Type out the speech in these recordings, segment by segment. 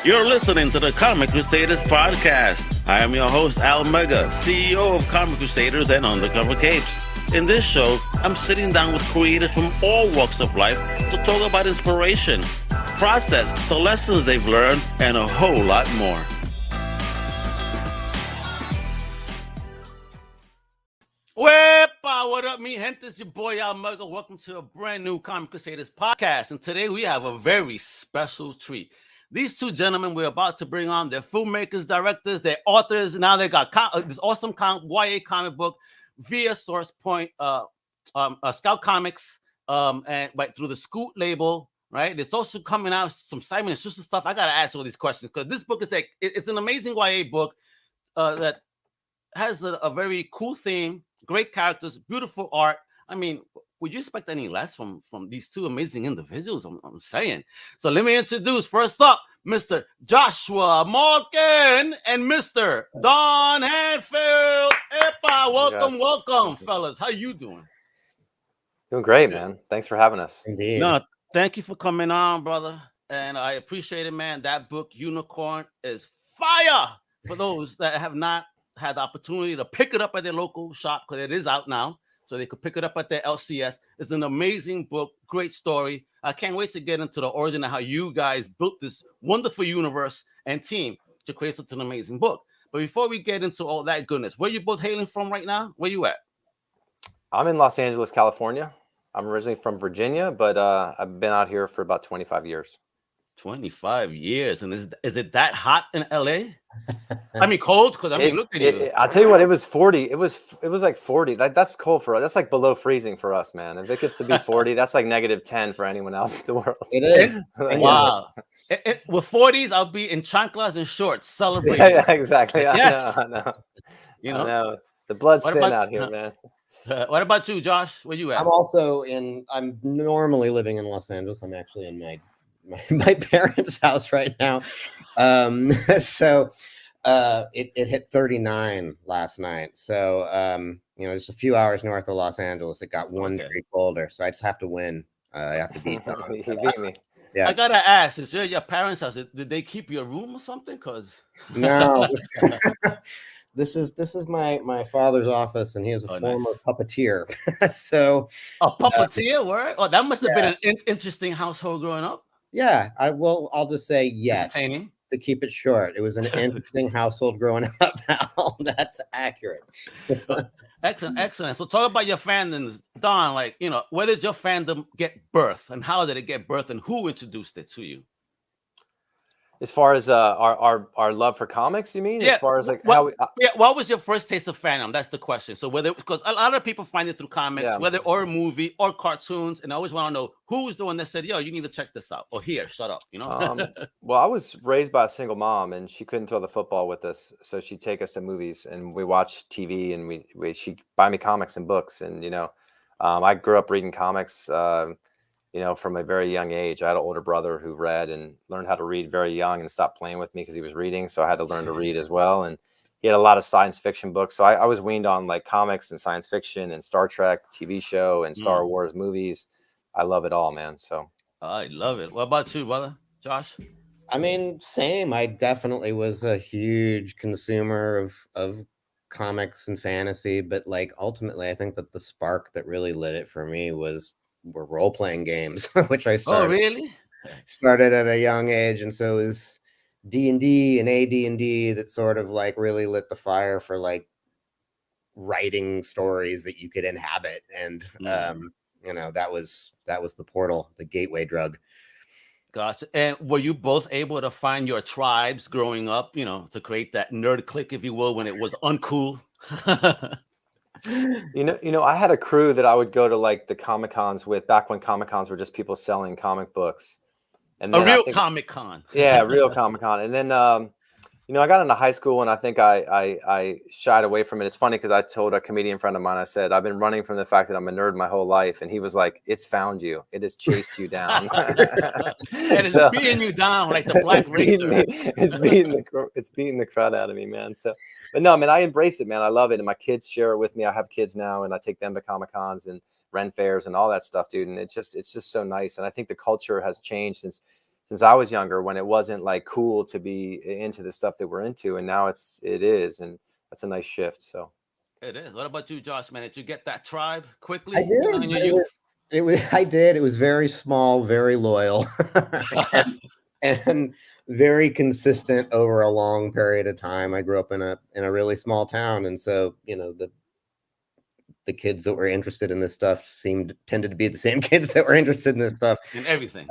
You're listening to the Comic Crusaders Podcast. I am your host, Al Mega, CEO of Comic Crusaders and Undercover Capes. In this show, I'm sitting down with creators from all walks of life to talk about inspiration, process, the lessons they've learned, and a whole lot more. Wepa, what up, mi gente? It's your boy, Al Mega. Welcome to a brand new Comic Crusaders Podcast. And today we have a very special treat. These two gentlemen we're about to bring on, they're filmmakers, directors, they're authors. Now they got this awesome YA comic book via Source Point, Scout Comics, and right through the Scoot label, right? It's also coming out some Simon & Schuster stuff. I gotta ask all these questions because this book is like it's an amazing YA book that has a very cool theme, great characters, beautiful art. I mean, would you expect any less from these two amazing individuals? I'm saying. So let me introduce first up, Mr. Joshua Malkin and Mr. Don Handfield. Epa, welcome, fellas. How you doing? Doing great, man. Thanks for having us. Indeed. No, thank you for coming on, brother. And I appreciate it, man. That book, Unikorn, is fire. For those that have not had the opportunity to pick it up at their local shop, because it is out now. So they could pick it up at their LCS. It's an amazing book, great story. I can't wait to get into the origin of how you guys built this wonderful universe and team to create such an amazing book. But before we get into all that goodness, where you both hailing from right now? Where you at? I'm in Los Angeles, California. I'm originally from Virginia, but I've been out here for about 25 years. 25 years. And is it that hot in LA? I mean, cold? Because I mean, look at you. I'll tell you what, it was 40. It was like 40. That's cold for us. That's like below freezing for us, man. If it gets to be 40, that's like -10 for anyone else in the world. It is. Wow. With 40s, I'll be in chanclas and shorts celebrating. Yeah, exactly. Yes. I know. You know? I know. The blood's thin out here, man. What about you, Josh? Where you at? I'm normally living in Los Angeles. I'm actually in my parents' house right now. So it hit 39 last night. So just a few hours north of Los Angeles, it got 1 degree colder. So I just have to win. I have to beat Don. You beat me. Yeah. I gotta ask, is there your parents' house? Did they keep your room or something? Because no. This is my father's office, and he is a former puppeteer. So a puppeteer, word? Oh, that must have been an interesting household growing up. Yeah, I'll just say yes. To keep it short, it was an interesting household growing up. Al. That's accurate. Excellent. So talk about your fandom, Don. Like, where did your fandom get birth, and how did it get birth, and who introduced it to you? As far as our love for comics, you mean? Yeah. As far as like what was your first taste of fandom? That's the question. So because a lot of people find it through comics, whether or a movie or cartoons, and I always want to know who was the one that said, "Yo, you need to check this out," or "Here, shut up," Well, I was raised by a single mom, and she couldn't throw the football with us, so she'd take us to movies, and we watched TV, and she'd buy me comics and books, and I grew up reading comics. From a very young age. I had an older brother who read and learned how to read very young and stopped playing with me because he was reading. So I had to learn to read as well. And he had a lot of science fiction books. So I was weaned on like comics and science fiction and Star Trek TV show and Star Wars movies. I love it all, man. So I love it. What about you, brother? Josh? I mean, same. I definitely was a huge consumer of comics and fantasy, but like ultimately I think that the spark that really lit it for me were role-playing games, which I started at a young age. And so it was D&D and AD&D that sort of like really lit the fire for like writing stories that you could inhabit. And that was the portal, the gateway drug. Gotcha. And were you both able to find your tribes growing up, to create that nerd clique, if you will, when it was uncool? I had a crew that I would go to like the Comic Cons with back when Comic Cons were just people selling comic books. And then a real Comic Con. Yeah, real Comic Con. And then I got into high school and I think I shied away from it. It's funny because I told a comedian friend of mine, I said, I've been running from the fact that I'm a nerd my whole life. And he was like, it's found you. It has chased you down. And it's beating you down like the black racer. It's beating the crud out of me, man. So, but no, man, I embrace it, man. I love it. And my kids share it with me. I have kids now and I take them to Comic Cons and Ren fairs and all that stuff, dude. And it's just so nice. And I think the culture has changed since since I was younger, when it wasn't like cool to be into the stuff that we're into, and now it is, and that's a nice shift. So It is. What about you, Josh? Man, did you get that tribe quickly? I did. In But your youth? I did. It was very small, very loyal, and very consistent over a long period of time. I grew up in a really small town, and so the kids that were interested in this stuff tended to be the same kids that were interested in this stuff. In everything.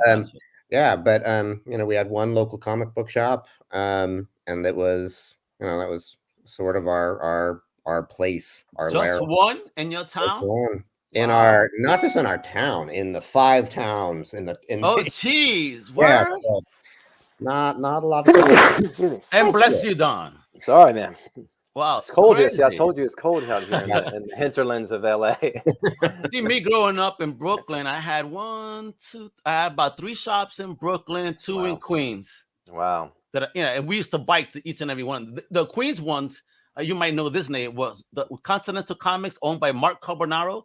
Yeah, but we had one local comic book shop, and it was, that was sort of our place, our Just one in your town? one. In our, not just in our town, in the 5 towns in oh geez, yeah, so not a lot of and bless you, Don. Sorry, man. Wow, it's cold crazy. here. See, I told you it's cold out here in the hinterlands of LA. See, me growing up in Brooklyn, I had about 3 shops in Brooklyn, 2 in Queens. Wow. And we used to bike to each and every one. The Queens ones, you might know this name, was the Continental Comics, owned by Mike Carbonaro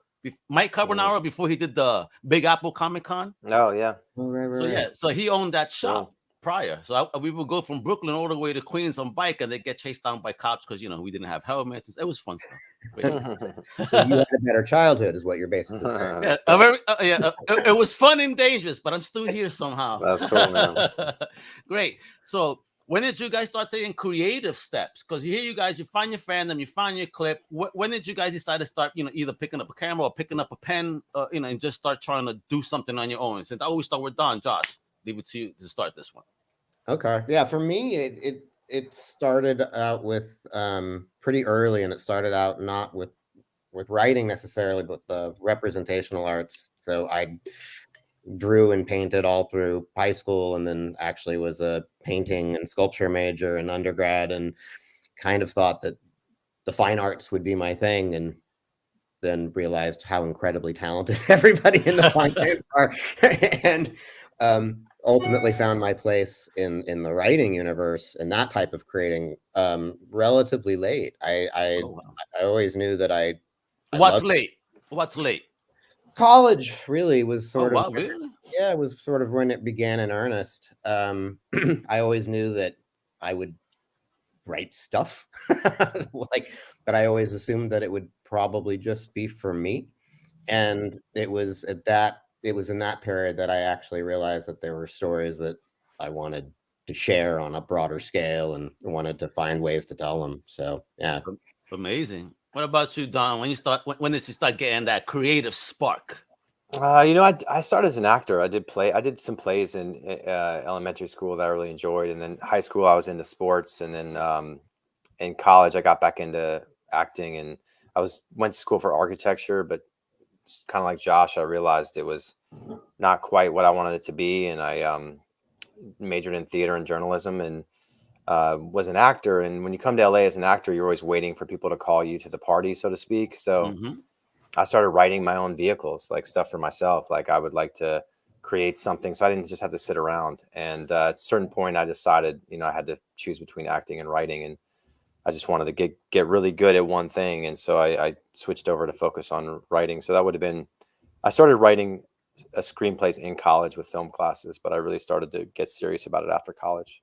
before he did the Big Apple Comic Con. Oh yeah. Right. So he owned that shop prior. So we would go from Brooklyn all the way to Queens on bike, and they get chased down by cops because we didn't have helmets. It was fun stuff. So you had a better childhood, is what you're basically saying. It was fun and dangerous, but I'm still here somehow. That's cool, man. Great. So when did you guys start taking creative steps? Because you find your fandom, you find your clip. When did you guys decide to start, either picking up a camera or picking up a pen, and just start trying to do something on your own? Since I always start with Don, Josh, leave it to you to start this one. Okay. Yeah, for me, it started out with pretty early, and it started out not with writing necessarily, but the representational arts. So I drew and painted all through high school, and then actually was a painting and sculpture major in undergrad, and kind of thought that the fine arts would be my thing, and then realized how incredibly talented everybody in the fine arts are, and ultimately found my place in the writing universe and that type of creating relatively late. I always knew that What's late? College really was sort of, really? Yeah, it was sort of when it began in earnest. I always knew that I would write stuff, but I always assumed that it would probably just be for me. And it was in that period that I actually realized that there were stories that I wanted to share on a broader scale and wanted to find ways to tell them. So yeah. Amazing. What about you, Don? When did you start getting that creative spark? I started as an actor. I did some plays in elementary school that I really enjoyed, and then high school I was into sports, and then in college I got back into acting, and I went to school for architecture, but kind of like Josh, I realized it was not quite what I wanted it to be, and I majored in theater and journalism, and was an actor. And when you come to LA as an actor, you're always waiting for people to call you to the party, so to speak. So I started writing my own vehicles, like stuff for myself. Like I would like to create something, so I didn't just have to sit around. And at a certain point, I decided, I had to choose between acting and writing, and I just wanted to get really good at one thing. And so I switched over to focus on writing. So that would have been, I started writing screenplays in college with film classes, but I really started to get serious about it after college.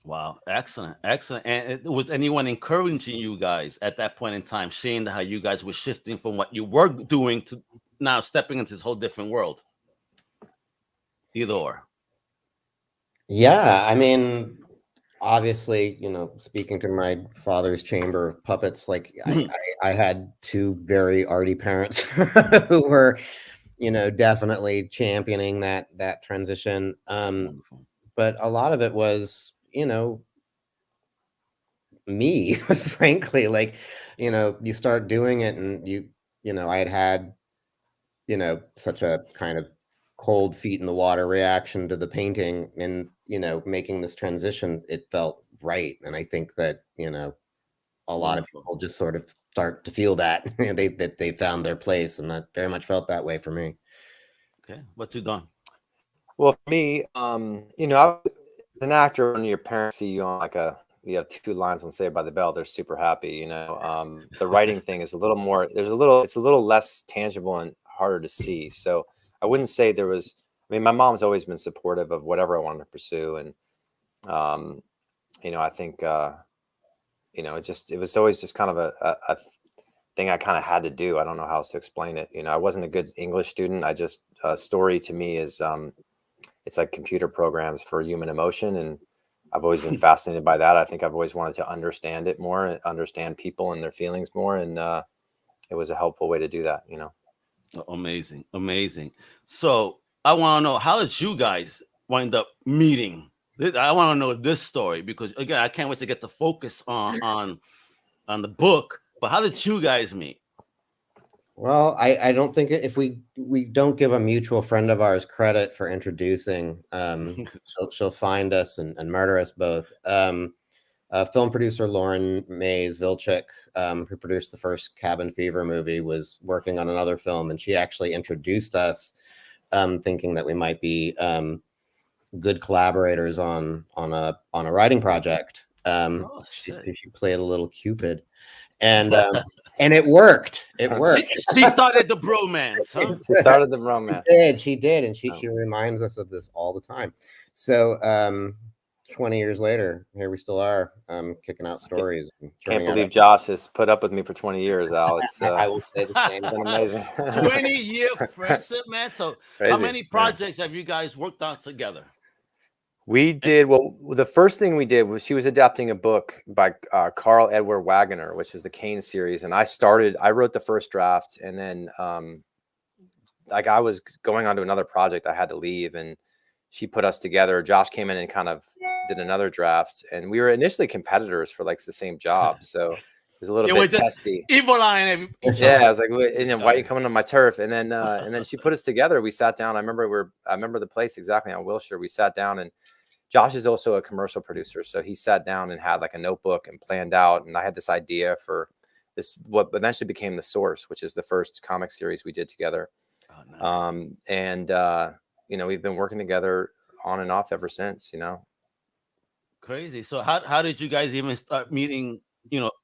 Wow. Excellent. And was anyone encouraging you guys at that point in time, seeing how you guys were shifting from what you were doing to now stepping into this whole different world? Either or. Yeah. I mean, obviously, speaking to my father's chamber of puppets, like I had 2 very arty parents who were, definitely championing that transition. But a lot of it was, me, frankly, like, you start doing it, and I had such a kind of cold feet in the water reaction to the painting, and making this transition, it felt right. And I think that a lot of people just sort of start to feel that they found their place, and that very much felt that way for me. Okay, what you done? Well, for me, as an actor, when your parents see you on you have 2 lines on Saved by the Bell, they're super happy. The writing thing is a little more. It's a little less tangible and harder to see. So I wouldn't say there was. I mean, my mom's always been supportive of whatever I wanted to pursue. And, I think, it was always just kind of a thing I kind of had to do. I don't know how else to explain it. I wasn't a good English student. I just, story to me is, it's like computer programs for human emotion. And I've always been fascinated by that. I think I've always wanted to understand it more and understand people and their feelings more. And, it was a helpful way to do that, Amazing. So I want to know, how did you guys wind up meeting? I want to know this story because, again, I can't wait to get the focus on the book. But how did you guys meet? Well, I don't think if we don't give a mutual friend of ours credit for introducing, she'll find us and murder us both. Film producer Lauren Mays Vilchik, who produced the first Cabin Fever movie, was working on another film, and she actually introduced us, thinking that we might be good collaborators on a writing project. She played a little Cupid, and it worked. It worked. She started the bromance. Huh? She started the bromance. She did, and she reminds us of this all the time. So 20 years later, here we still are, kicking out stories. Can't believe Josh has put up with me for 20 years, Al. I will say the same. It's been amazing. 20-year friendship, man. So Crazy. How many projects have you guys worked on together? We did, well, the first thing we did was she was adapting a book by Carl Edward Wagoner, which is the Kane series. And I wrote the first draft, and then I was going on to another project. I had to leave, and she put us together. Josh came in and kind of did another draft, and we were initially competitors for like the same job. So it was a little bit testy. Evil eye. Yeah, I was like, why are you coming on my turf? And then she put us together. We sat down. I remember the place exactly on Wilshire. We sat down, and Josh is also a commercial producer. So he sat down and had like a notebook and planned out. And I had this idea for this, what eventually became The Source, which is the first comic series we did together. Oh, nice. We've been working together on and off ever since, Crazy. So how did you guys even start meeting,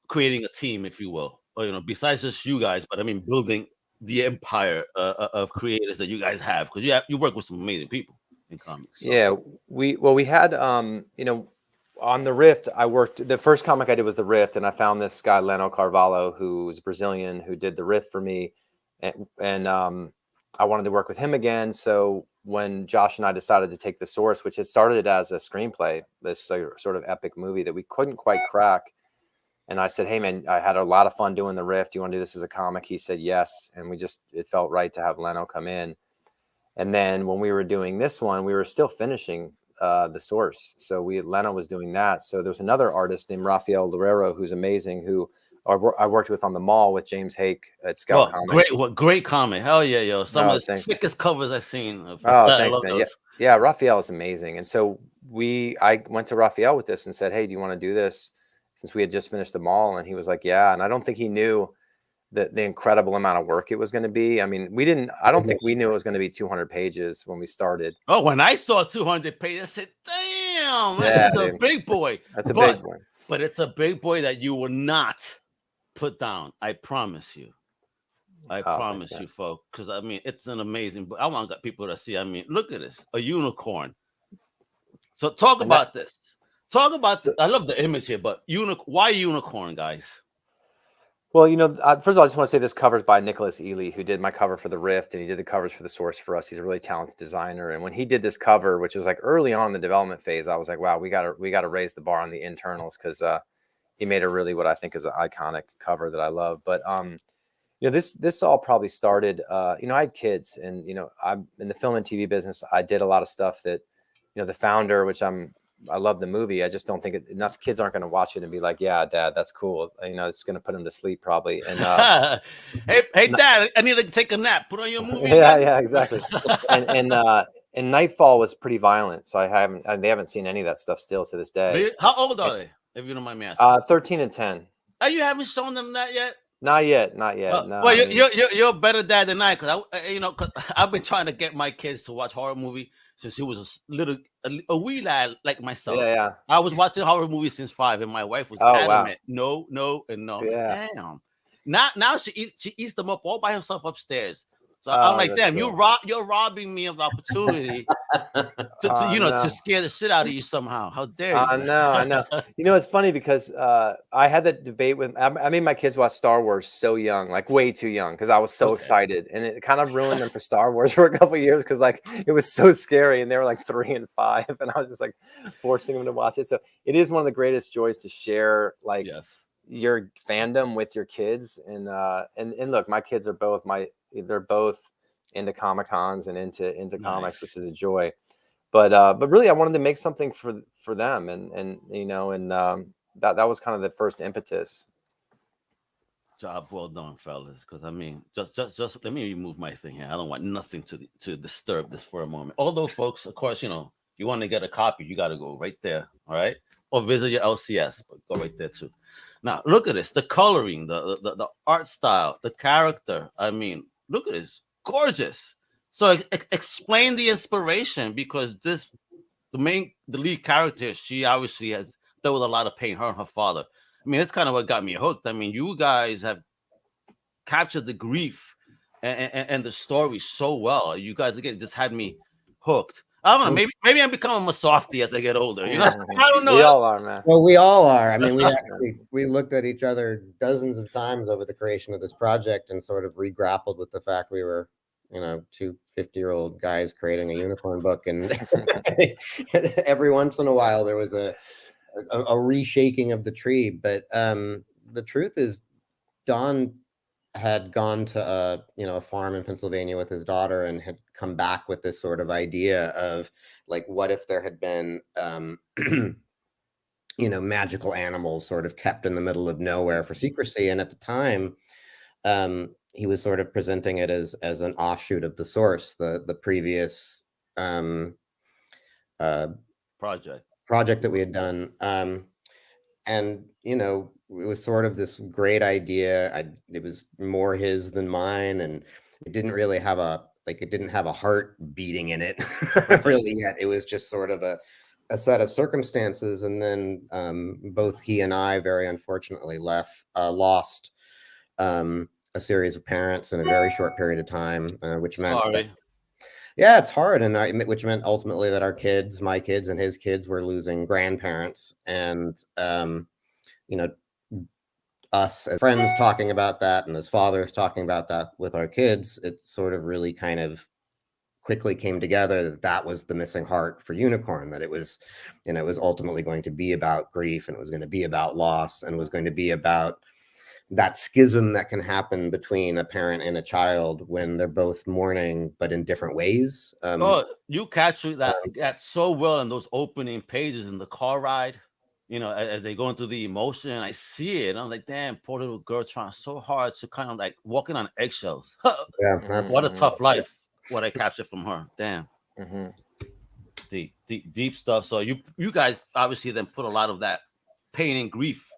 creating a team, if you will, or, besides just you guys, but I mean, building the empire of creators that you guys have, because you work with some amazing people in comics. So. Yeah, we had, on the Rift, the first comic I did was the Rift, and I found this guy, Leno Carvalho, who was Brazilian, who did the Rift for me. And I wanted to work with him again. So when Josh and I decided to take The Source, which had started as a screenplay, this sort of epic movie that we couldn't quite crack. And I said, hey man, I had a lot of fun doing the Rift. Do you want to do this as a comic? He said, yes. And it felt right to have Leno come in. And then when we were doing this one, we were still finishing The Source. So Leno was doing that. So there was another artist named Rafael Loureiro, who's amazing, who I worked with on the Mall with James Hake at Scout Comics. Great comic. Hell yeah, yo. Some of the sickest covers I've seen. Thanks, man. Yeah, Rafael is amazing. And so I went to Rafael with this and said, hey, do you want to do this? Since we had just finished the Mall. And he was like, yeah. And I don't think he knew the incredible amount of work it was going to be. I mean, I don't think we knew it was going to be 200 pages when we started. Oh, when I saw 200 pages, I said, damn, that's a big boy. That's a big one. But it's a big boy that you will not put down. I promise you. I promise you, folks. Because, I mean, it's an amazing book. I want people to see. I mean, look at this. A unicorn. So talk about this. Talk about I love the image here, but why unicorn, guys? Well, first of all, I just want to say this cover's by Nicholas Ely, who did my cover for the Rift, and he did the covers for The Source for us. He's a really talented designer. And when he did this cover, which was like early on in the development phase, I was like, wow, we got to raise the bar on the internals, because he made a really what I think is an iconic cover that I love. But this all probably started. I had kids, and I'm in the film and TV business. I did a lot of stuff that, The Founder, which I love the movie. I just don't think enough kids aren't going to watch it and be like, yeah, Dad, that's cool. It's going to put them to sleep probably. And hey, Dad, I need to take a nap. Put on your movie. Yeah, exactly. and Nightfall was pretty violent, so they haven't seen any of that stuff still to this day. Really? How old are they, if you don't mind me asking? 13 and 10. Oh, you haven't shown them that yet? Not yet. No, well, you're a better dad than I, because I've been trying to get my kids to watch horror movie since he was a wee lad like myself. Yeah. I was watching horror movies since 5, and my wife was adamant. Wow. No, and no. Yeah. Damn. Now she eats them up all by herself upstairs. So I'm like, that's damn, cool. you're robbing me of opportunity to No. to scare the shit out of you somehow. How dare you? No, I know. You know, it's funny because I had that debate with. I made my kids watch Star Wars so young, like way too young, because I was so excited, and it kind of ruined them for Star Wars for a couple of years because like it was so scary, and they were like 3 and 5, and I was just like forcing them to watch it. So it is one of the greatest joys to share, like your fandom with your kids, and look, my kids are they're both into Comic Cons and into comics, which is a joy. But really, I wanted to make something for them, and you know, and that was kind of the first impetus. Job well done, fellas. Because I mean, just let me remove my thing here. I don't want nothing to disturb this for a moment. Although, folks, of course, you know, you want to get a copy, you got to go right there, all right, or visit your LCS, but go right there too. Now, look at this: the coloring, the art style, the character. I mean, look at this, gorgeous. So explain the inspiration, because the lead character, she obviously has dealt with a lot of pain, her and her father. I mean, that's kind of what got me hooked. I mean, you guys have captured the grief and the story so well. You guys again just had me hooked. I don't know. Maybe I'm becoming a softie as I get older. You know, I don't know. We all are, man. Well, we all are. I mean, we looked at each other dozens of times over the creation of this project and sort of re-grappled with the fact we were, you know, 2 50-year-old guys creating a Unikorn book, and every once in a while there was a reshaking of the tree. But the truth is, Don had gone to a farm in Pennsylvania with his daughter and had come back with this sort of idea of like, what if there had been magical animals sort of kept in the middle of nowhere for secrecy. And at the time, he was sort of presenting it as an offshoot of the source, the previous project that we had done. And, you know, it was sort of this great idea. It was more his than mine, and it didn't really have it didn't have a heart beating in it really yet. It was just sort of a set of circumstances. And then both he and I, very unfortunately, lost a series of parents in a very short period of time, which meant yeah, it's hard. And which meant ultimately that our kids, my kids and his kids, were losing grandparents. And, us as friends talking about that, and as fathers talking about that with our kids, it sort of really kind of quickly came together that was the missing heart for Unikorn, that it was ultimately going to be about grief, and it was going to be about loss, and it was going to be about that schism that can happen between a parent and a child when they're both mourning, but in different ways. You captured that so well in those opening pages in the car ride, you know, as they go into the emotion. And I see it. I'm like, damn, poor little girl trying so hard to kind of like walking on eggshells. Yeah, what a tough life. What I captured from her. Damn. Deep stuff. So you guys obviously then put a lot of that pain and grief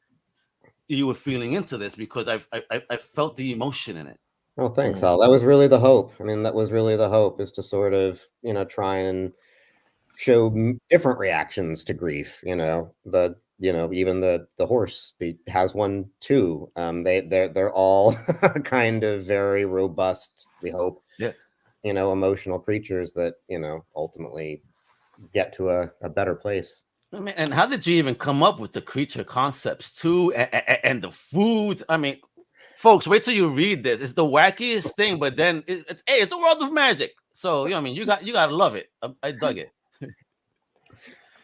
you were feeling into this, because I felt the emotion in it. Well, thanks, Al. That was really the hope. I mean, that was really the hope, is to sort of, try and show different reactions to grief. Even the horse has one too. They're all kind of very robust, we hope. Yeah. Emotional creatures that, ultimately get to a better place. I mean, and how did you even come up with the creature concepts too, and the foods? I mean, folks, wait till you read this. It's the wackiest thing, but then it's the world of magic. So I mean, you gotta love it. I dug it.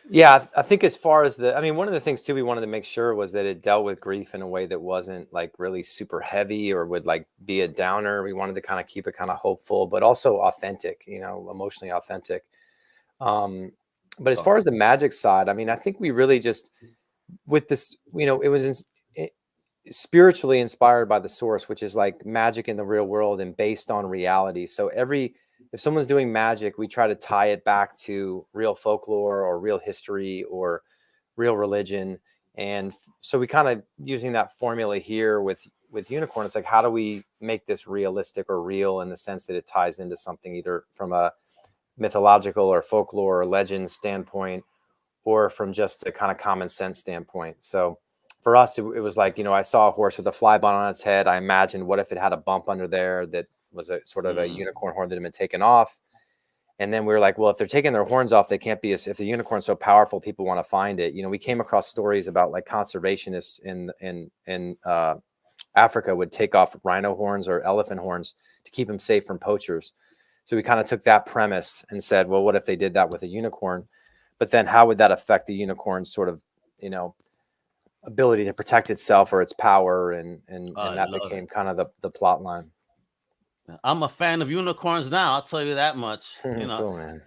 Yeah, I think as far as one of the things too we wanted to make sure was that it dealt with grief in a way that wasn't like really super heavy or would like be a downer. We wanted to kind of keep it kind of hopeful, but also authentic, emotionally authentic. But as far as the magic side, I mean, I think we really just, with this, it was spiritually inspired by the source, which is like magic in the real world and based on reality. So if someone's doing magic, we try to tie it back to real folklore or real history or real religion. And so we kind of using that formula here with Unikorn. It's like, how do we make this realistic or real in the sense that it ties into something either from a mythological or folklore or legend standpoint, or from just a kind of common sense standpoint. So for us, it was like, I saw a horse with a fly bone on its head. I imagined, what if it had a bump under there that was a sort of a unicorn horn that had been taken off. And then we were like, well, if they're taking their horns off, they can't be if the unicorn's so powerful, people want to find it. We came across stories about like conservationists in Africa would take off rhino horns or elephant horns to keep them safe from poachers. So we kind of took that premise and said, well, what if they did that with a unicorn? But then how would that affect the unicorn's sort of, ability to protect itself or its power? And that became kind of the plot line. I'm a fan of unicorns now. I'll tell you that much. Cool, man.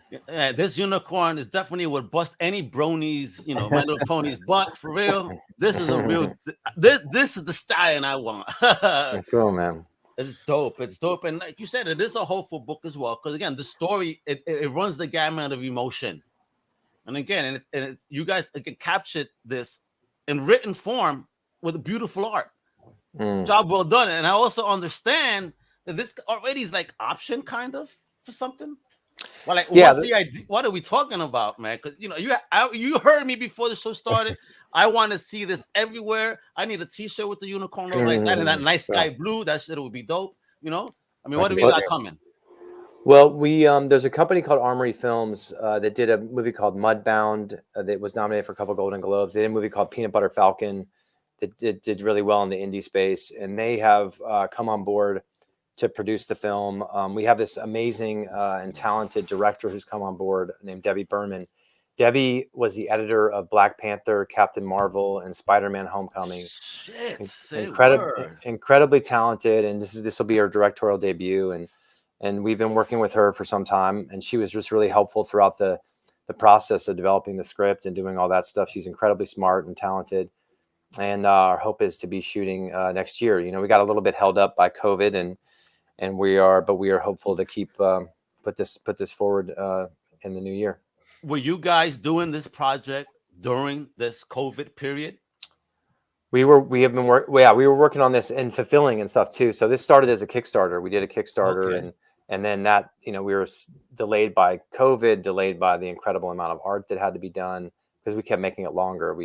This unicorn is definitely would bust any bronies, My Little Pony's butt for real. This is a real. This is the style I want. Cool, man. It's dope. It's dope, and like you said, it is a hopeful book as well. Because again, the story it runs the gamut of emotion, and again, you guys captured this in written form with beautiful art. Job well done, and I also understand. This already is like option kind of for something. Well, like, what's the idea? What are we talking about, man? Because you heard me before the show started. I want to see this everywhere. I need a T-shirt with the unicorn logo like that and that nice sky blue. That shit would be dope. What do we got coming? Well, we there's a company called Armory Films that did a movie called Mudbound that was nominated for a couple Golden Globes. They did a movie called Peanut Butter Falcon that did really well in the indie space, and they have come on board to produce the film. We have this amazing and talented director who's come on board named Debbie Berman. Debbie was the editor of Black Panther, Captain Marvel, and Spider-Man: Homecoming. Shit, incredibly talented, and this will be her directorial debut. And we've been working with her for some time, and she was just really helpful throughout the process of developing the script and doing all that stuff. She's incredibly smart and talented. And our hope is to be shooting next year. We got a little bit held up by COVID, and we are hopeful to keep put this forward in the new year. Were you guys doing this project during this COVID period? We were working on this and fulfilling and stuff too. So this started as a Kickstarter. We did a Kickstarter, and then that we were delayed by COVID, delayed by the incredible amount of art that had to be done because we kept making it longer.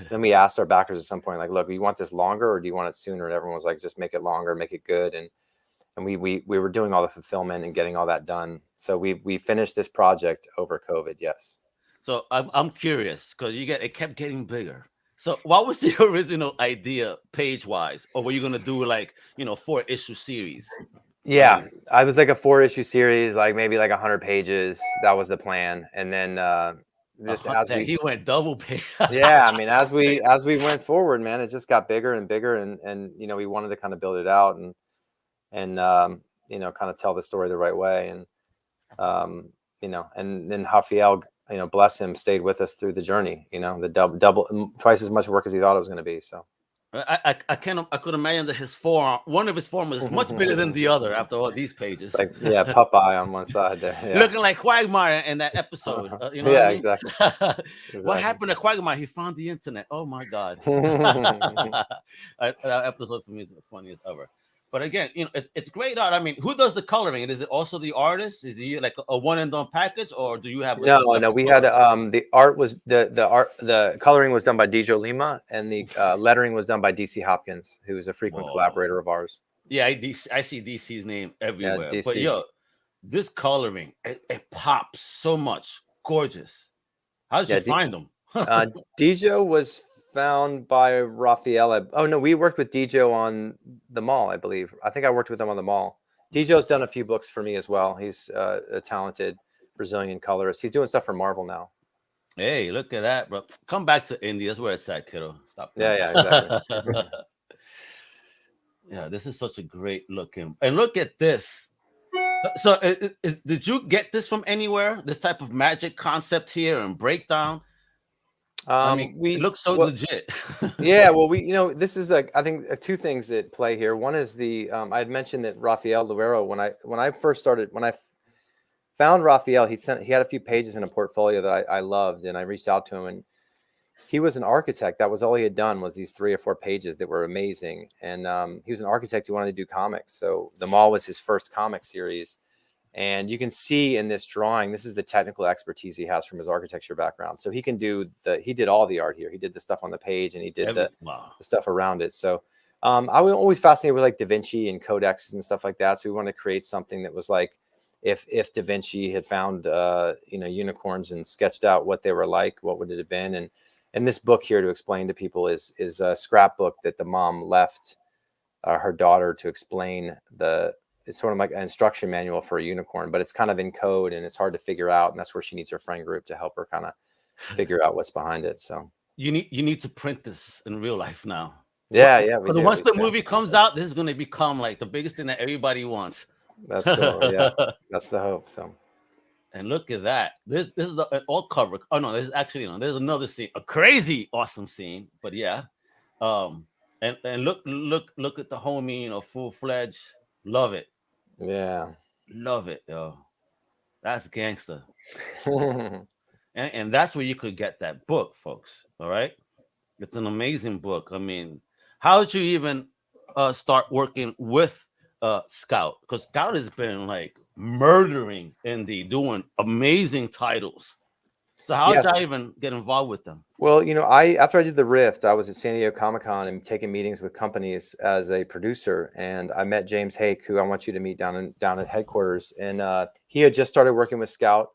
Then we asked our backers at some point, like, look, do you want this longer or do you want it sooner? And everyone was like, just make it longer, make it good. And we were doing all the fulfillment and getting all that done. So we finished this project over COVID. Yes. So I'm curious because it kept getting bigger. So what was the original idea page wise, or were you going to do 4-issue series? Yeah, I was like a 4-issue series, like maybe like 100 pages. That was the plan. And then he went double page. Yeah. I mean, as we went forward, man, it just got bigger and bigger. And we wanted to kind of build it out and kind of tell the story the right way. And, and then Raphael, bless him, stayed with us through the journey, the twice as much work as he thought it was going to be. So I could imagine that one of his forearm was much bigger than the other after all these pages. Popeye on one side there. Yeah. Looking like Quagmire in that episode. Exactly. What happened to Quagmire? He found the internet. Oh my God. That episode for me is the funniest ever. But again, it's great art. I mean, who does the coloring? And is it also the artist? Is he like a one and done package, or do you have? No. We had the art was the coloring was done by Dijo Lima, and the lettering was done by DC Hopkins, who is a frequent collaborator of ours. Yeah, I see DC's name everywhere. Yeah, but this coloring it pops so much. Gorgeous. How did you find them? Dijo was found by Raphael. We worked with Dijo on the Mall, I believe. I think I worked with him on the Mall. Dijo's done a few books for me as well. He's a talented Brazilian colorist. He's doing stuff for Marvel now. Hey, look at that, bro. Come back to India. That's where it's at, kiddo. Stop. Yeah, exactly. Yeah, this is such a great looking. And look at this. So did you get this from anywhere? This type of magic concept here and breakdown? It looks so legit. Yeah, well, this is I think two things at play here. One is I had mentioned that Raphael Luero, when I found Raphael, he had a few pages in a portfolio that I loved, and I reached out to him, and he was an architect. That was all he had done, was these 3 or 4 pages that were amazing. And he was an architect who wanted to do comics. So The Mall was his first comic series. And you can see in this drawing, this is the technical expertise he has from his architecture background. So he can he did all the art here. He did the stuff on the page, and he did the stuff around it. So I was always fascinated with like Da Vinci and codex and stuff like that. So we wanted to create something that was like, if Da Vinci had found, unicorns and sketched out what they were like, what would it have been? And this book here to explain to people is a scrapbook that the mom left her daughter to explain it's sort of like an instruction manual for a unicorn, but it's kind of in code and it's hard to figure out. And that's where she needs her friend group to help her kind of figure out what's behind it. So you need to print this in real life now. Yeah. Once the movie comes out, this is going to become like the biggest thing that everybody wants. That's cool. Yeah, that's the hope. So. And look at that. This is an alt cover. Oh no, there's actually there's another scene, a crazy awesome scene. But yeah, and look at the homie, full-fledged. Love it. Yeah, love it, yo. That's gangster. and that's where you could get that book, folks. All right, it's an amazing book. I mean, how did you even start working with Scout? Because Scout has been like murdering indie, doing amazing titles. So how did I even get involved with them? Well, after I did the Rift, I was at San Diego Comic-Con and taking meetings with companies as a producer, and I met James Hake, who I want you to meet down at headquarters, and he had just started working with Scout,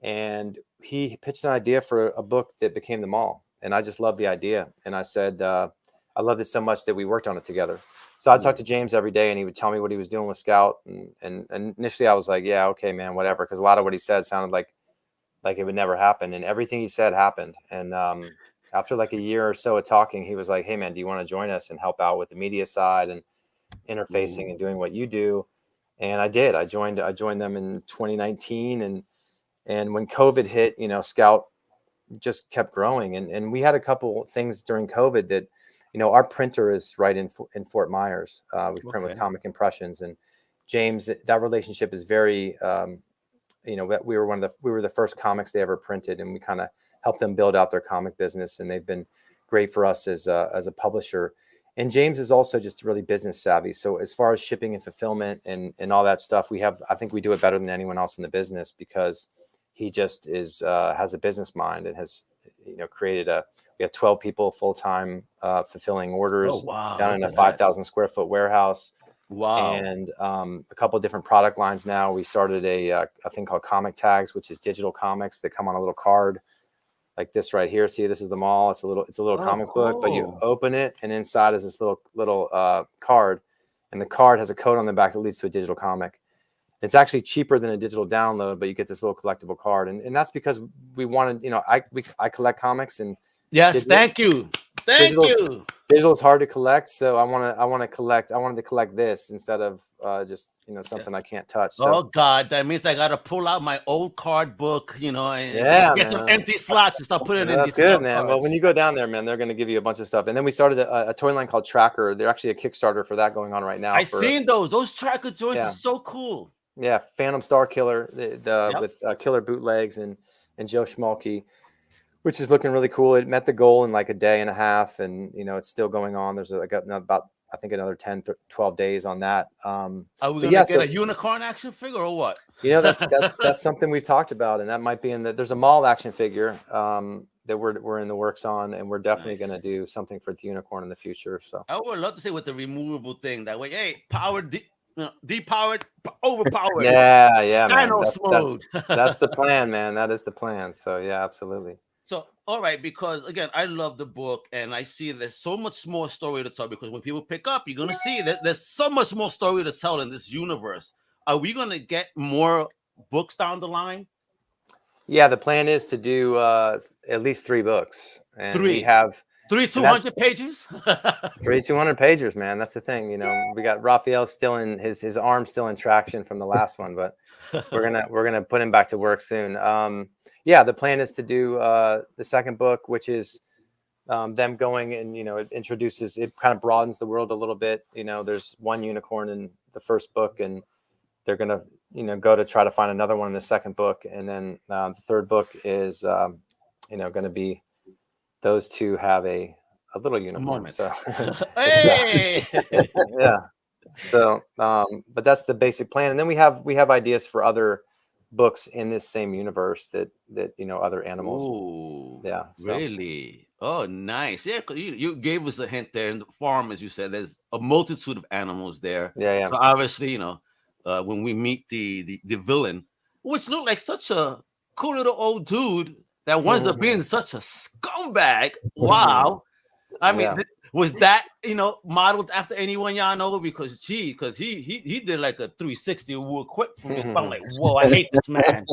and he pitched an idea for a book that became The Mall, and I just loved the idea, and I said, I loved it so much that we worked on it together. So I'd talk to James every day, and he would tell me what he was doing with Scout. And initially I was like, yeah, okay, man, whatever. Because a lot of what he said sounded like it would never happen. And everything he said happened. And after like a year or so of talking, he was like, hey, man, do you want to join us and help out with the media side and interfacing and doing what you do? And I did. I joined them in 2019. And when COVID hit, Scout just kept growing. And we had a couple things during COVID that, our printer is right in Fort Myers. We print with Comic Impressions, and James, that relationship is very, we were the first comics they ever printed, and we kind of helped them build out their comic business, and they've been great for us as a publisher. And James is also just really business savvy. So as far as shipping and fulfillment and all that stuff, I think we do it better than anyone else in the business, because he just has a business mind and has, created we have 12 people full-time fulfilling orders down in a 5,000 square foot warehouse. Wow. And a couple of different product lines now. We started a thing called Comic Tags, which is digital comics that come on a little card like this right here. See, this is The Mall. It's a little comic book, but you open it and inside is this little card, and the card has a code on the back that leads to a digital comic. It's actually cheaper than a digital download, but you get this little collectible card. And that's because we wanted, I collect comics, and yes, thank you. Digital is hard to collect, so I wanted to collect this instead of just something I can't touch. So. Oh God, that means I gotta pull out my old card book, and get some empty slots and start putting in That's these. Good, man. Cards. Well, when you go down there, man, they're going to give you a bunch of stuff. And then we started a toy line called Tracker. They're actually a Kickstarter for that going on right now. I've seen those. Those Tracker joints are so cool. Yeah, Phantom Star Killer with Killer Bootlegs and Joe Schmalke, which is looking really cool. It met the goal in like a day and a half, and it's still going on. There's about I think another 10, 12 days on that. Are we gonna get a Unikorn action figure or what? That's something we've talked about, and that might be there's a mall action figure that we're in the works on, and we're definitely going to do something for the Unikorn in the future. So I would love to see with the removable thing that way. Hey, powered. Depowered, overpowered. Yeah, man. That's the plan, man. That is the plan. So yeah, absolutely. So all right, because again, I love the book, and I see there's so much more story to tell. Because when people pick up, you're gonna see that there's so much more story to tell in this universe. Are we gonna get more books down the line? Yeah, the plan is to do at least 3 books, and we have 3 200 pages. 3 200 pages, man. That's the thing. We got Raphael still in his arm still in traction from the last one, but we're gonna put him back to work soon. The plan is to do the second book, which is them going and it kind of broadens the world a little bit. There's one unicorn in the first book, and they're gonna go to try to find another one in the second book, and then the third book is going to be. Those two have a little unicorn. So, hey! Yeah. So, but that's the basic plan, and then we have ideas for other books in this same universe that other animals. Ooh, yeah. So. Really? Oh, nice. Yeah, 'cause you gave us a hint there. In the farm, as you said, there's a multitude of animals there. Yeah. So obviously, when we meet the villain, which looked like such a cool little old dude that winds up being such a scumbag. Wow. I mean, Yeah. was that modeled after anyone y'all know? Because he did like a 360 real quick for me. I'm like, whoa, I hate this man.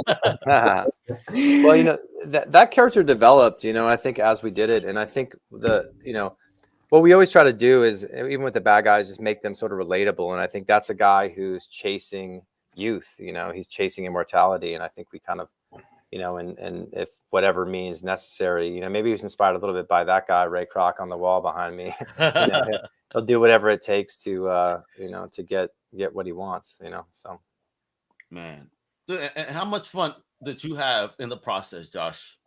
Well, that character developed, I think as we did it, and I think what we always try to do is, even with the bad guys, just make them sort of relatable. And I think that's a guy who's chasing youth. He's chasing immortality, and I think we kind of, and if whatever means necessary, maybe he was inspired a little bit by that guy Ray Kroc on the wall behind me. He'll do whatever it takes to to get what he wants. So, man, and how much fun did you have in the process, Josh?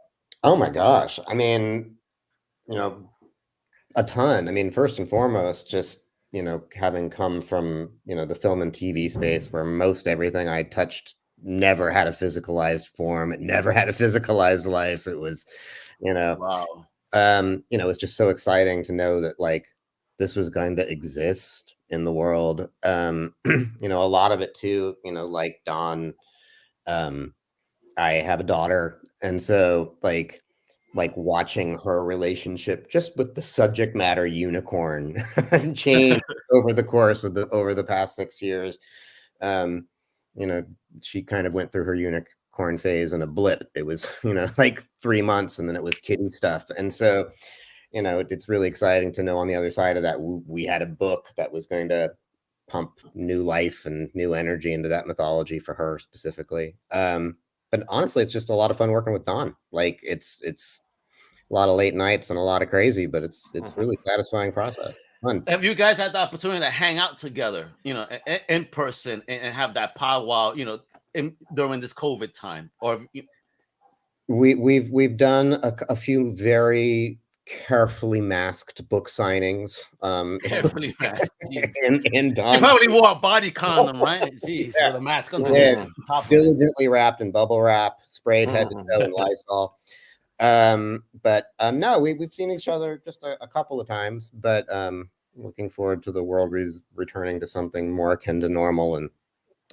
Oh my gosh. I mean, a ton. I mean, first and foremost, just, having come from, the film and TV space where most everything I touched never had a physicalized form. It never had a physicalized life. It was, wow. It was just so exciting to know that like this was going to exist in the world. A lot of it too, like Don, I have a daughter. And so like watching her relationship just with the subject matter Unikorn change over the course of over the past 6 years. She kind of went through her Unikorn phase in a blip. It was, like 3 months, and then it was kitty stuff. And so, it's really exciting to know on the other side of that, we had a book that was going to pump new life and new energy into that mythology for her specifically. But honestly, it's just a lot of fun working with Don. Like it's a lot of late nights and a lot of crazy, but it's really satisfying process. Fun. Have you guys had the opportunity to hang out together, in person and have that powwow, during this COVID time? Or we've done a few very carefully masked book signings. Carefully masked. And Don, you probably wore a body condom, right? Jeez, with a mask on. Diligently wrapped in bubble wrap, sprayed head to toe in Lysol. But no, we've seen each other just a couple of times, but looking forward to the world returning to something more akin to normal. And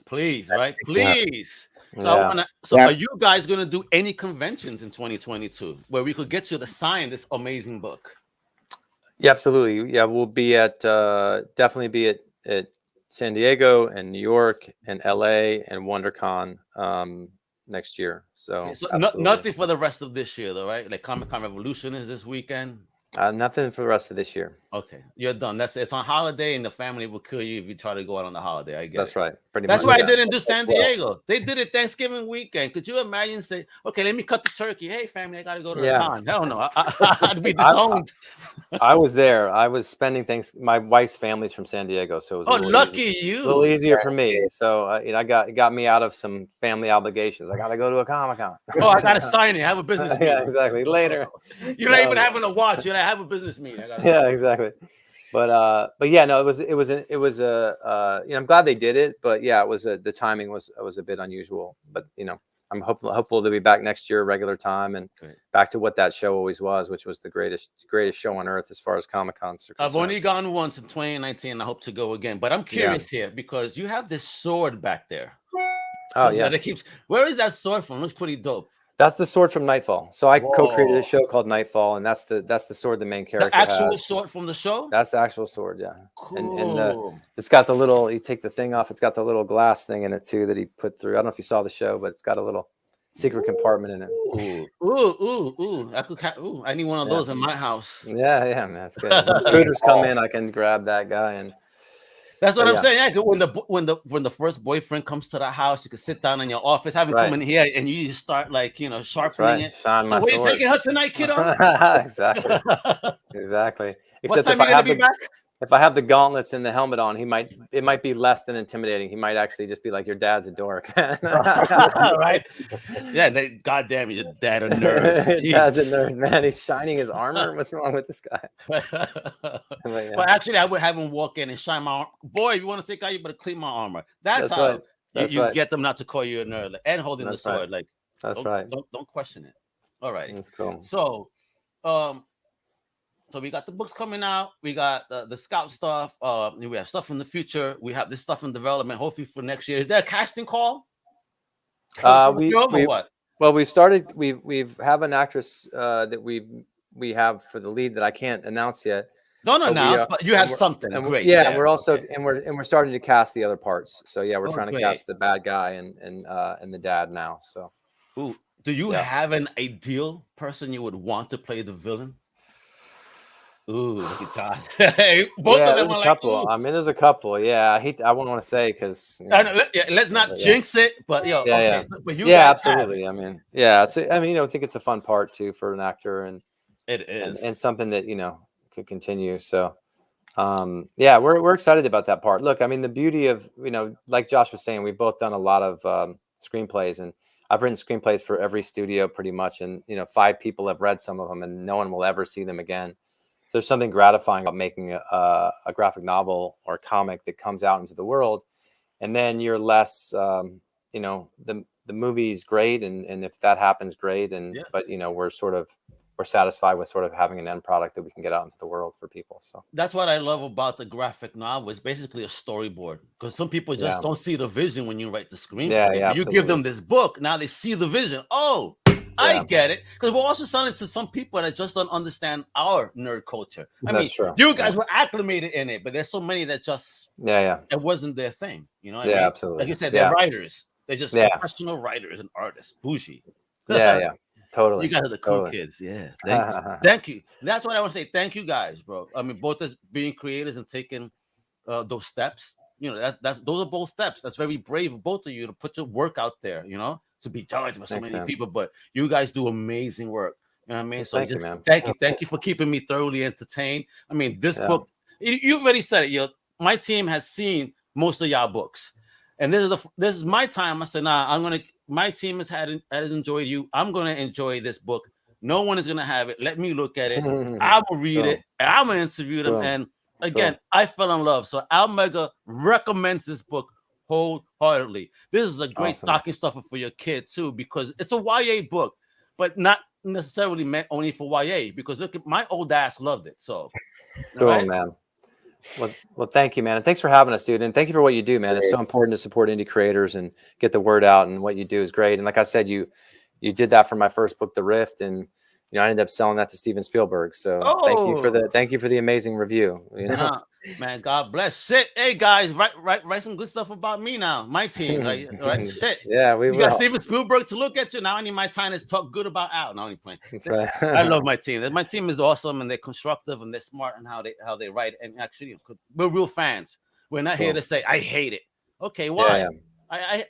please, right? Please. Yeah. So are you guys going to do any conventions in 2022 where we could get you to sign this amazing book? Yeah, absolutely. Yeah, we'll be definitely be at San Diego and New York and LA and WonderCon next year. So nothing for the rest of this year, though, right? Like Comic-Con Revolution is this weekend. Nothing for the rest of this year. Okay, you're done. It's on holiday, and the family will kill you if you try to go out on the holiday. I guess that's right. Pretty that's much. why I didn't do San Diego. They did it Thanksgiving weekend. Could you imagine? Say, okay, let me cut the turkey. Hey, family, I got to go to the con. Hell no, I'd be disowned. I was there. I was spending things. My wife's family's from San Diego, so it was lucky you. A little easier for me. So I got me out of some family obligations. I got to go to a Comic-Con. Oh, I got to sign it. I have a business meeting. Yeah, exactly. Later. You're not even having a watch. You're like, I have a business meeting. Yeah, exactly. But yeah, no, it was I'm glad they did it, but yeah, it was the timing was a bit unusual, but I'm hopeful to be back next year, regular time, and back to what that show always was, which was the greatest show on earth as far as Comic-Cons are concerned. I've only gone once in 2019. I hope to go again, but I'm curious here because you have this sword back there. Oh yeah, where is that sword from? Looks pretty dope. That's the sword from Nightfall. So I co-created a show called Nightfall, and that's the sword the main character has. The actual sword from the show? That's the actual sword, yeah. Cool. And it's got the little, you take the thing off, it's got the little glass thing in it too that he put through. I don't know if you saw the show, but it's got a little secret compartment in it. Ooh. I need one of those in my house. Yeah, man, that's good. When the intruders come in, I can grab that guy and that's what I'm saying. Yeah, when the first boyfriend comes to the house, you can sit down in your office, have him come in here, and you just start sharpening it. Shine my sword. Where you taking her tonight, kiddo? Exactly. Exactly. Except what time are you gonna be back? If I have the gauntlets and the helmet on, it might be less than intimidating. He might actually just be like, your dad's a dork. Right? Yeah, goddamn, your dad a nerd. Dad's a nerd, man. He's shining his armor. What's wrong with this guy? But actually, I would have him walk in and shine my armor. Boy, if you want to take out, you better clean my armor. That's how you get them not to call you a nerd. And holding the sword. That's right. Don't question it. All right. That's cool. So So we got the books coming out. We got the scout stuff. We have stuff in the future. We have this stuff in development. Hopefully for next year. Is there a casting call? What? Well, we started. We've have an actress that we have for the lead that I can't announce yet. Don't announce, but you have something. Great. Yeah, and we're also and we're starting to cast the other parts. So yeah, we're trying to great. cast the bad guy and the dad now. So. Ooh, do you have an ideal person you would want to play the villain? Ooh, look at Josh. Both of them are like, couple. I mean, there's a couple. Yeah, I wouldn't want to say because let's not jinx it. But absolutely. I mean, I think it's a fun part too for an actor, and it is, and something that could continue. So, we're excited about that part. Look, I mean, the beauty of like Josh was saying, we've both done a lot of screenplays, and I've written screenplays for every studio pretty much, and 5 people have read some of them, and no one will ever see them again. There's something gratifying about making a graphic novel or comic that comes out into the world, and then you're less, the movie's great, and if that happens, great, but we're satisfied with sort of having an end product that we can get out into the world for people. So that's what I love about the graphic novel. It's basically a storyboard, because some people just don't see the vision when you write the screenplay. You give them this book, now they see the vision. Oh. I get it, because we're also selling to some people that just don't understand our nerd culture. That's true. You guys were acclimated in it, but there's so many that just it wasn't their thing. You know what I mean? Absolutely. Like you said, they're writers. They're just professional writers and artists. Bougie. Totally. You guys are the cool kids. Yeah. Thank you. That's what I want to say. Thank you guys, bro. I mean, both as being creators and taking those steps. Those are both steps. That's very brave of both of you to put your work out there. To be judged by so many people, but you guys do amazing work. You know what I mean? So thank you for keeping me thoroughly entertained. I mean, this book, you already said it. My team has seen most of y'all books, and this is my time. I said, my team has enjoyed you. I'm gonna enjoy this book. No one is gonna have it. Let me look at it. I will read it. And I'm gonna interview them. And again, I fell in love. So Al Mega recommends this book wholeheartedly. This is a great stocking stuffer for your kid too, because it's a YA book, but not necessarily meant only for YA, because look, my old ass loved it. So cool, man. Well, thank you, man, and thanks for having us, dude, and thank you for what you do, man. It's so important to support indie creators and get the word out, and what you do is great. And like I said, you did that for my first book, The Rift, and I ended up selling that to Steven Spielberg. So thank you for the amazing review. Man, God bless. Shit, hey guys, write some good stuff about me now. My team, right? Shit. Yeah, we got Steven Spielberg to look at you now. I need my time to talk good about Al. Now, only playing. Right. I love my team. My team is awesome, and they're constructive, and they're smart in how they write. And actually, we're real fans. We're not here to say I hate it. Okay, why? I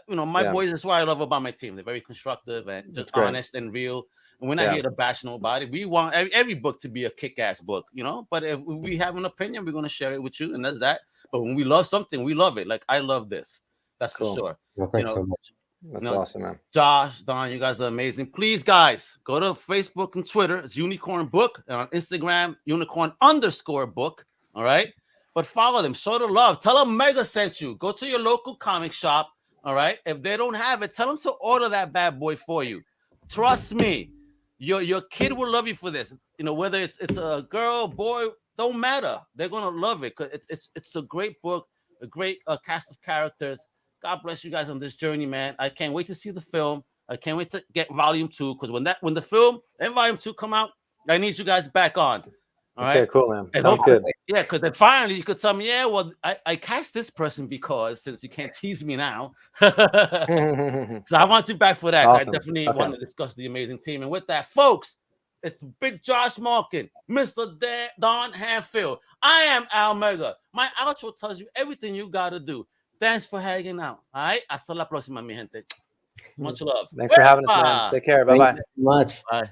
my boys. That's what I love about my team. They're very constructive and just honest and real. And we're not here to bash nobody. We want every book to be a kick-ass book, But if we have an opinion, we're going to share it with you, and that's that. But when we love something, we love it. Like, I love this. That's for sure. Well, thanks so much. That's awesome, man. Josh, Don, you guys are amazing. Please, guys, go to Facebook and Twitter. It's Unikorn Book. And on Instagram, Unikorn_book. All right? But follow them. Show the love. Tell them Mega sent you. Go to your local comic shop. All right? If they don't have it, tell them to order that bad boy for you. Trust me. Your kid will love you for this. Whether it's a girl, boy, don't matter. They're gonna love it, because it's a great book, a great cast of characters. God bless you guys on this journey, man. I can't wait to see the film. I can't wait to get volume 2, because when the film and volume 2 come out, I need you guys back on. All right, cool, man. Sounds good. Yeah, because then finally you could tell me, I cast this person because, since you can't tease me now. So I want you back for that. Awesome. I definitely want to discuss the amazing team. And with that, folks, it's Big Josh Malkin, Mr. Don Handfield. I am Al Mega. My outro tells you everything you got to do. Thanks for hanging out. All right? Hasta la próxima, mi gente. Much love. Thanks for having us, man. Take care. Bye-bye. Thank you so much. Bye.